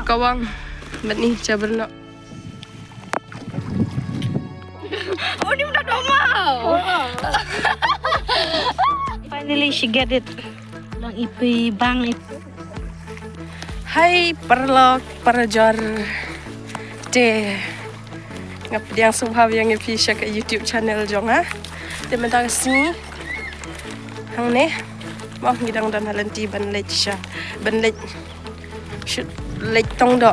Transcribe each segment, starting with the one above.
Kawang, benih caberno. Oh, dia udah mau. Finally she get it. Lang ipi bang ipi. Hai perlok perjor de ngap yang subhav yang ipi ke YouTube channel jong ha. De mentang sini. Hang ne mau ngidang dan halanti ban lech sha. Ban lech should lech tong do.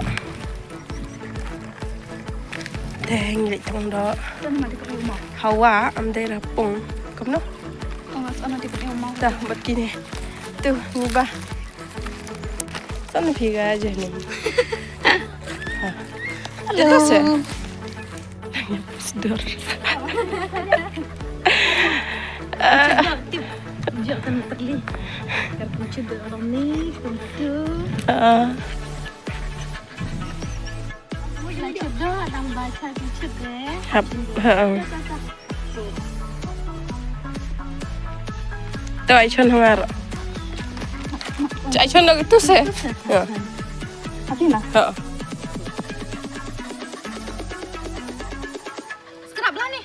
Deng lech tong do. Hawa am de rapung. Kom no. Dah buat gini. Tuh, ni bah. Sana piga aja nih. Halo. Itu sih. Sedor. Jangan kan perli. Karena cuci orang ni kuntu. Mulai cuci orang baca cuci deh. Hap. Tuh, Aichon hangar. Aichon nak itu sih. Ya. Hati lah. Sekarang belah ni.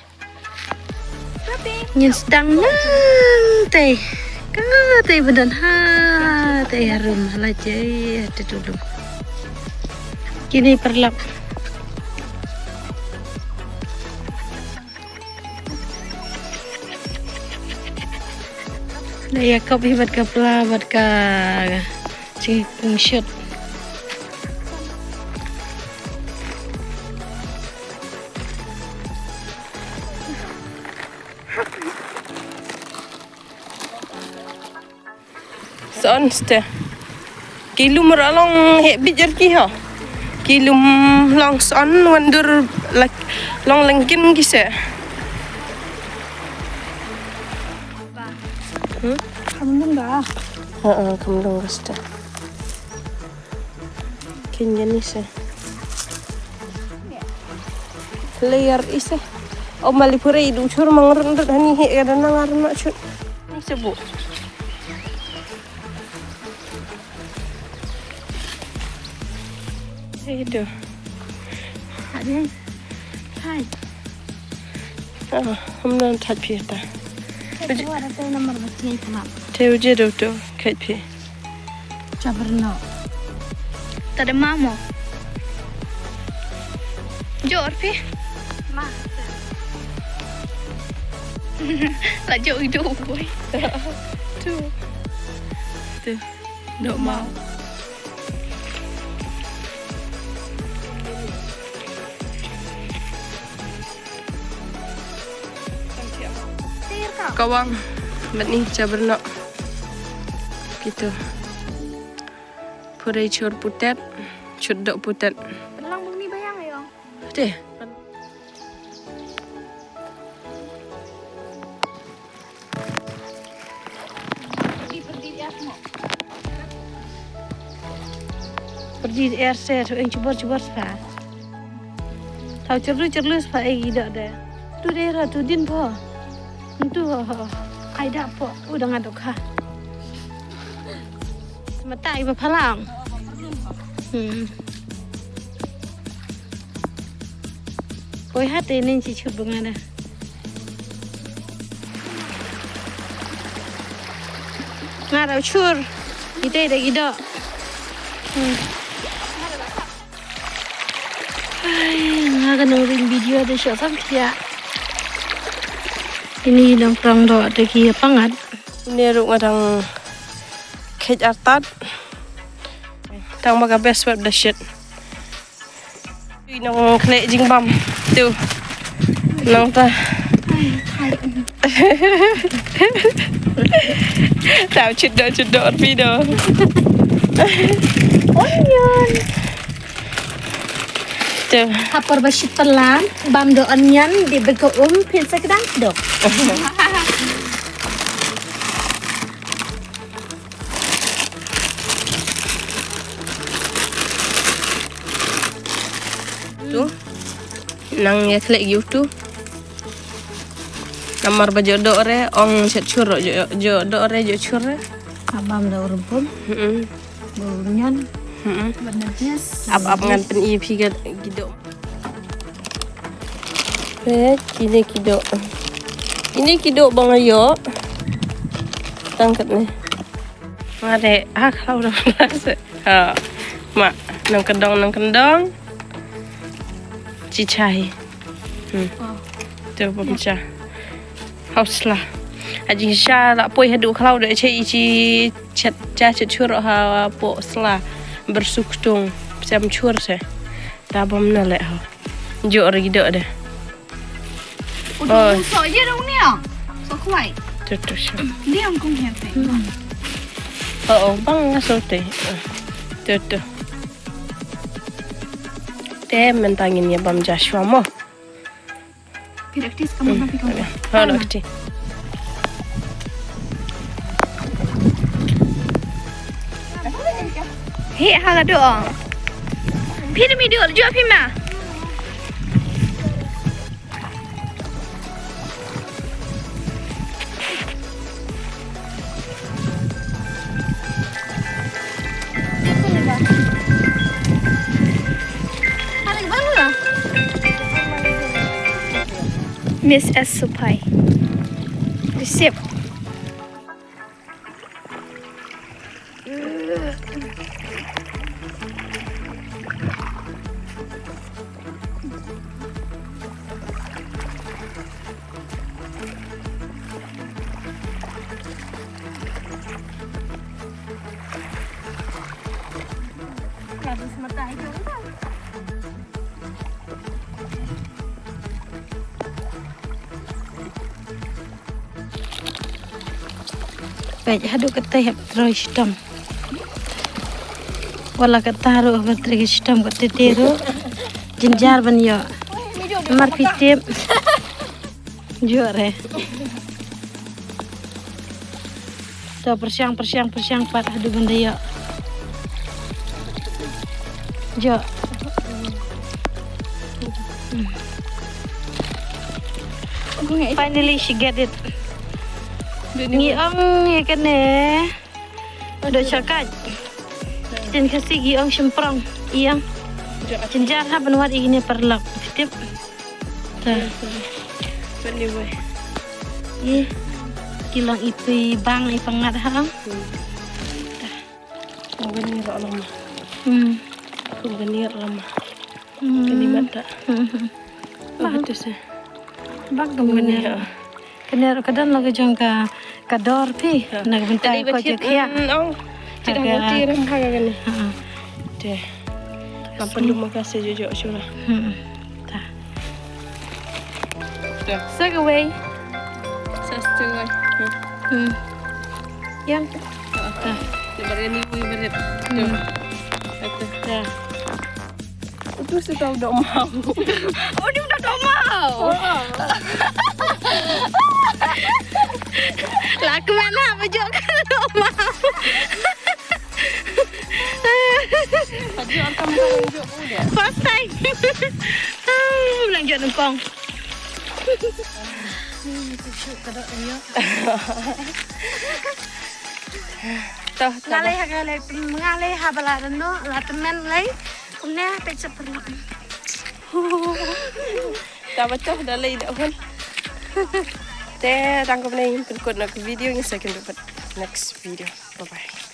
Nyen sedang nang teh. Ka teh badan ha teh harum halajai ada dulu. Kini perlap. Daya kau hebat ke pula buat ke cingkung shoot. Son ste. Kilum ralong he bijar ki ha. Kilum long son wandur long lengkin kise. Kamu enggak? Kamu dong ste. Kenya ni se. Layar ise. Oh malipure idu chur mangren hani he kada nangar na chur. Ni sebu. Itu. Ada. Hai. Hamdan that pieta. Itu ada saya nomor bacanya itu mak. Teu je do to kat pi. Caberno. Tadi mamo. Jor pi. Ma. Lah jauh hidup boy. Tu. Dok mau. Kawang benih caberno gitu purei cur putet cudok putet Belang bumi bayang ya. deh Pergi di RC tu yang cubur spa. Tahu cerlu spa tidak ada. Tu daerah tu din po. Itu ada po udah ngaduk ha. Mata ibu palang. Koi hati ini cicut bungana. Ngarau cur. Itu ada gitu. Ngakan nungguin video ada shot sampai. Ini dalam perang doa ada kia pangat. ini ruk ngadang kej artat tang maga best web the shit nong kle jingbam tu nong ta tao chudok video Onion. tu Hapor basit pelan, bam do onion di bego pinsa kedang dok. tu nang ya kle YouTube namar bajodo re ong chat churro jo do re jo churre Abam do rumpun, onion. Bener jes. Up ngan pen EP gidok. Kini kidok. Ini kidok bang ayo. Tangkat nih. Mare, kalau udah selesai. Mak, nang kendong. Cicai. Tuh pemecah. Hauslah. Aji sha la poi hadu kalau dah ichi chat cur ha po sla bersuktung sam cur se. Ta bom na le ha. Jo ri do dah. Oh, so je dong ni ah. So kuai. Tu. Ni ang kong hepe. Bang ngaso te. Tu. Te mentangin ya bam Joshua mo. Praktis kamu napi kamu. Nakti. Hei, hala doang. Piri mi doang, jawab hima. Miss S. Supai. Receipt. Habis mata itu. Baik, hadu kata hab terus hitam. Wala kata haru hab terus hitam kata teru. Jinjar ban yo. Mar pitip. Jore. Tuh persiang pat hadu benda yo. Jo. Finally she get it. Giong ya kan eh. Udah cakap. Dan kasih giong semprong. Iyang. Jenjar ha benwar ini perlak. Tip. Tuh. Beli boy. Ih. Kilang ipi bang ipangat ha. Ganir lama. Ganir lama. Gani mata. Itu sih. Bang ganir. Kenapa kadang lagi jangka kador pi nak bentai kau cekia. Tidak ngerti ram haga gani. Deh. Apa lu makasih jujur syura. Tah. Dah. Segaway. Sastungay. Yang. Tah. Lebaran ni ui berit. Tuh. Itu. Dah. Itu sih tahu dah mau. Oh dia udah mau. Lah ke mana baju kalau mau. Baju akan belanja udah. First time. Belanja nengkong. Tuh, Ngalih habalaran no, latamen lay. Kumnya pecah perlu. Tak betul dah lay dah pun. Tangkap ni, ikut nak video ni saya akan dapat next video. Bye bye.